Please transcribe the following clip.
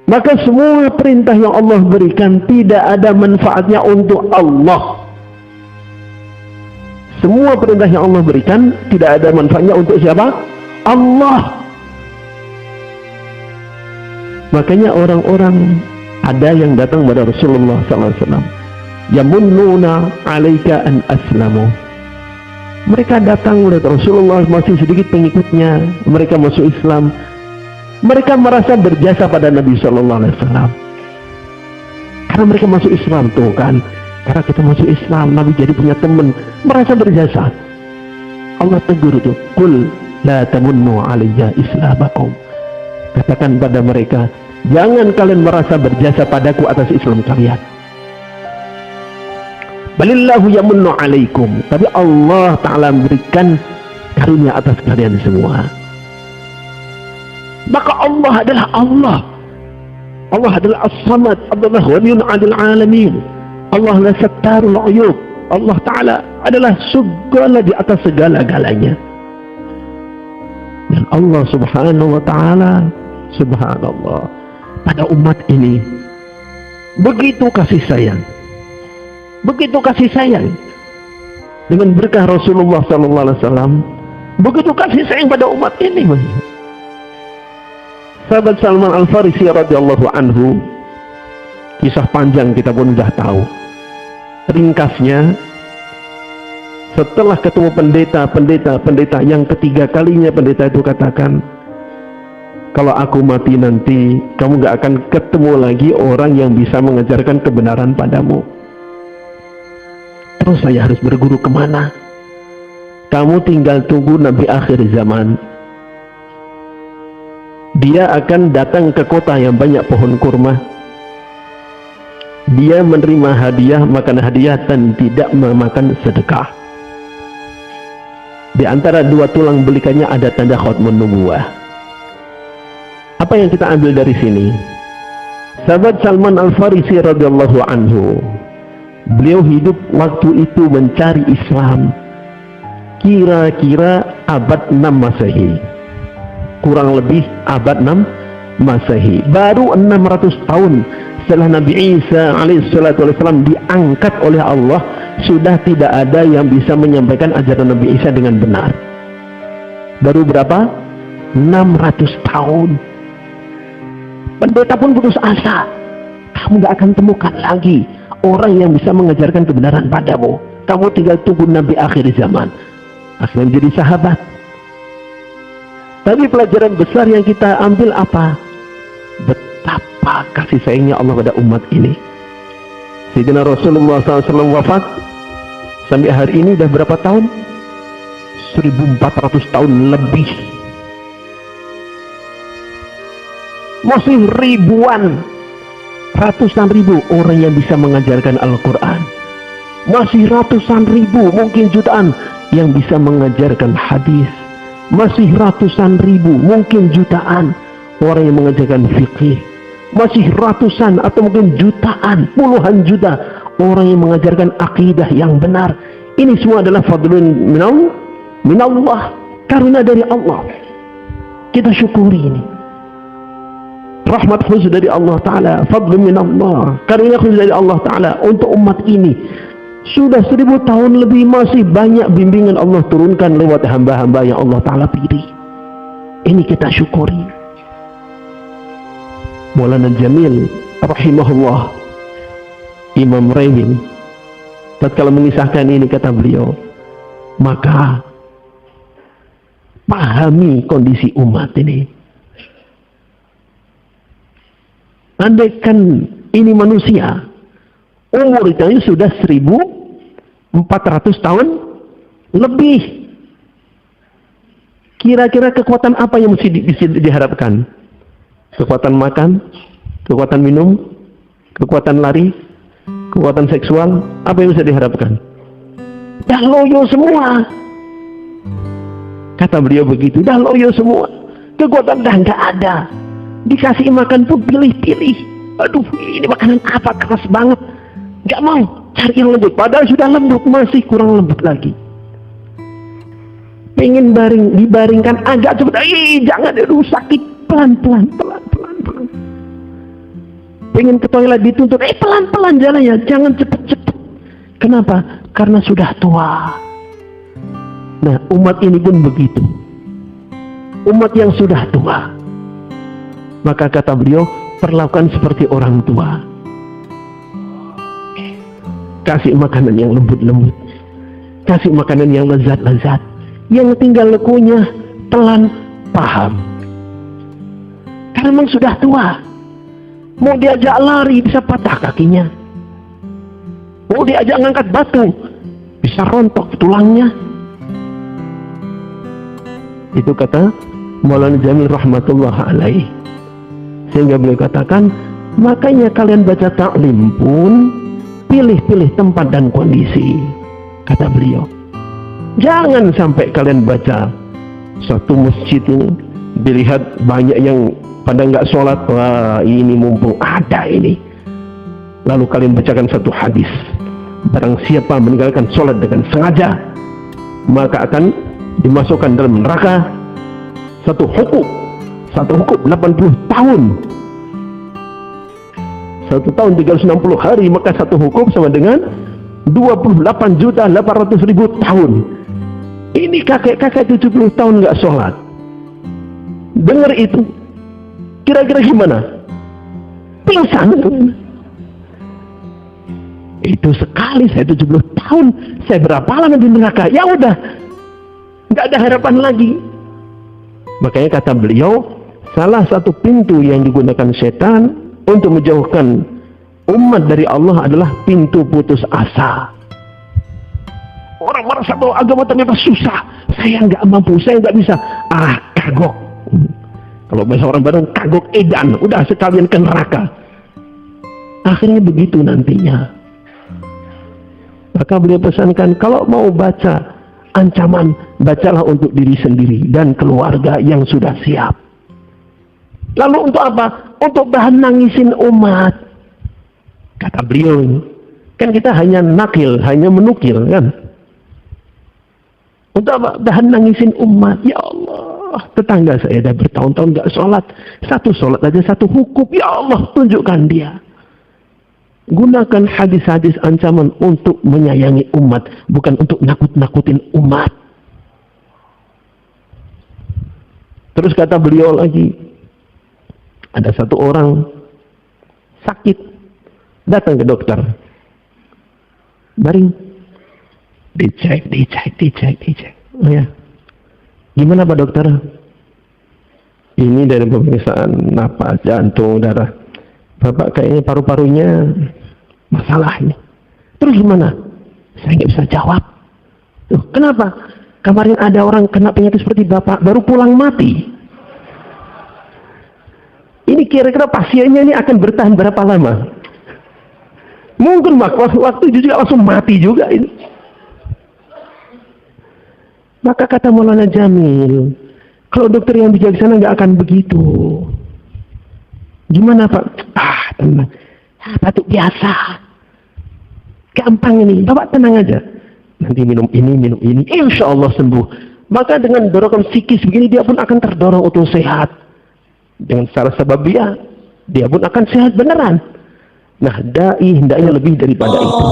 Maka semua perintah yang Allah berikan tidak ada manfaatnya untuk Allah. Semua perintah yang Allah berikan tidak ada manfaatnya untuk siapa? Allah. Makanya orang-orang ada yang datang kepada Rasulullah SAW, yamunnuna alaika an aslamu. Mereka datang kepada Rasulullah, masih sedikit pengikutnya, mereka masuk Islam. Mereka merasa berjasa pada Nabi Sallallahu Alaihi Wasallam karena mereka masuk Islam tuh kan. Karena kita masuk Islam, Nabi jadi punya teman, merasa berjasa. Allah tegur itu, qul la tamunnu alayya islamakum. Katakan pada mereka, jangan kalian merasa berjasa padaku atas Islam kalian. Balillahu yamunnu alaikum. Tapi Allah Ta'ala memberikan karunia atas kalian semua. Maka Allah adalah Allah. Allah adalah As-Samad, adalah Waliyun 'anil 'alamin. Allah adalah Sattarul 'Uyub. Allah Ta'ala adalah segala di atas segala-galanya. Dan Allah Subhanahu wa Ta'ala, subhanallah, pada umat ini begitu kasih sayang. Begitu kasih sayang. Dengan berkah Rasulullah sallallahu alaihi wasallam, begitu kasih sayang pada umat ini. Sahabat Salman Al-Farisi radhiyallahu anhu, kisah panjang kita pun sudah tahu. Ringkasnya, setelah ketemu pendeta yang ketiga kalinya pendeta itu katakan, kalau aku mati nanti, kamu gak akan ketemu lagi orang yang bisa mengajarkan kebenaran padamu. Terus saya harus berguru kemana? Kamu tinggal tunggu Nabi akhir zaman. Dia akan datang ke kota yang banyak pohon kurma. Dia menerima hadiah, makan hadiah dan tidak memakan sedekah. Di antara dua tulang belikannya ada tanda khatmun nubuwah. Apa yang kita ambil dari sini? Sahabat Salman Al-Farisi radhiyallahu anhu, beliau hidup waktu itu mencari Islam kira-kira abad 6 Masehi, kurang lebih abad 6 Masehi. Baru 600 tahun setelah Nabi Isa alaihissalam diangkat oleh Allah, sudah tidak ada yang bisa menyampaikan ajaran Nabi Isa dengan benar. Baru berapa? 600 tahun. Pendeta pun putus asa. Kamu gak akan temukan lagi orang yang bisa mengajarkan kebenaran padamu. Kamu tinggal tunggu Nabi akhir zaman. Akhirnya menjadi sahabat. Tapi pelajaran besar yang kita ambil apa? Betapa kasih sayangnya Allah pada umat ini. Sayyidina Rasulullah SAW wafat, sampai hari ini udah berapa tahun? 1400 tahun lebih. Masih ribuan, ratusan ribu orang yang bisa mengajarkan Al-Quran. Masih ratusan ribu, mungkin jutaan yang bisa mengajarkan hadis. Masih ratusan ribu, mungkin jutaan orang yang mengajarkan fikih. Masih ratusan atau mungkin jutaan, puluhan juta orang yang mengajarkan akidah yang benar. Ini semua adalah fadlun minallah, karunia dari Allah. Kita syukuri ini. Rahmat khusus dari Allah Ta'ala, fadlun minallah, karunia khusus dari Allah Ta'ala untuk umat ini. Sudah 1000 tahun lebih masih banyak bimbingan Allah turunkan lewat hamba-hamba yang Allah Ta'ala pilih. Ini kita syukuri. Maulana Jamil rahimahullah, Imam Raimi, tatkala mengisahkan ini kata beliau, maka pahami kondisi umat ini. Andaikan ini manusia, umurnya sudah 1400 tahun lebih. Kira-kira kekuatan apa yang mesti diharapkan? Kekuatan makan, kekuatan minum, kekuatan lari, kekuatan seksual, apa yang bisa diharapkan? Dah loyo semua. Kata beliau begitu, dah loyo semua. Kekuatan dah nggak ada. Dikasih makan pun pilih-pilih. Aduh, ini makanan apa, keras banget. Nggak mau, cari yang lembut. Padahal sudah lembut, masih kurang lembut lagi. Pengen dibaringkan agak cepat. Jangan, aduh sakit. Pelan-pelan. Pengen ke toilet dituntut, pelan-pelan jalannya, jangan cepet-cepet. Kenapa? Karena sudah tua. Nah, umat ini pun begitu. Umat yang sudah tua, maka kata beliau, perlakukan seperti orang tua. Kasih makanan yang lembut-lembut, kasih makanan yang lezat-lezat. Yang tinggal lekunya telan paham. Karena memang sudah tua. Mau diajak lari bisa patah kakinya. Mau diajak ngangkat batu bisa rontok tulangnya. Itu kata Maulana Jamil rahmatullah alaih. Sehingga beliau katakan, makanya kalian baca taklim pun pilih-pilih tempat dan kondisi. Kata beliau, jangan sampai kalian baca satu masjid ini dilihat banyak yang pada nggak sholat, wah ini mumpung ada ini, lalu kalian bacakan satu hadis, barang siapa meninggalkan sholat dengan sengaja maka akan dimasukkan dalam neraka. Satu hukum 80 tahun, 1 tahun 360 hari, maka satu hukum sama dengan 28.800.000 tahun. Ini kakek-kakek 70 tahun nggak sholat. Dengar itu, kira-kira gimana? Pingsan. Itu sekali saya 70 tahun, saya berapa lama di neraka? Ya udah, nggak ada harapan lagi. Makanya kata beliau, salah satu pintu yang digunakan setan untuk menjauhkan umat dari Allah adalah pintu putus asa. Orang merasa bahwa agama ternyata susah, saya nggak mampu, saya nggak bisa, kagok. Kalau bahasa orang Bandung, kagok edan, udah sekalian ke neraka. Akhirnya begitu nantinya. Maka beliau pesankan, kalau mau baca ancaman, bacalah untuk diri sendiri dan keluarga yang sudah siap. Lalu untuk apa? Untuk bahan nangisin umat. Kata beliau ini, kan kita hanya nakil, hanya menukil kan. Untuk apa? Bahan nangisin umat. Ya Allah, tetangga saya dah bertahun-tahun gak sholat, satu sholat aja satu hukum. Ya Allah, tunjukkan dia. Gunakan hadis-hadis ancaman untuk menyayangi umat, bukan untuk nakut-nakutin umat. Terus kata beliau lagi, ada satu orang sakit, datang ke dokter, baring, dicek. Oh ya, gimana Pak dokter? Ini dari pemeriksaan napas, jantung, darah. Bapak kayaknya paru-parunya masalah ini. Terus gimana? Saya nggak bisa jawab. Tuh, kenapa? Kemarin ada orang kena penyakit seperti Bapak, baru pulang mati. Ini kira-kira pasiennya ini akan bertahan berapa lama? Mungkin waktu juga langsung mati juga ini. Maka kata Maulana Jamil, kalau dokter yang bijaksana nggak akan begitu. Gimana Pak? Tenang. Batuk biasa. Gampang ini. Bapak tenang aja. Nanti minum ini. Insya Allah sembuh. Maka dengan dorongan psikis begini, dia pun akan terdorong untuk sehat. Dengan secara sababiah, dia pun akan sehat beneran. Nah, dai hendaknya lebih daripada itu.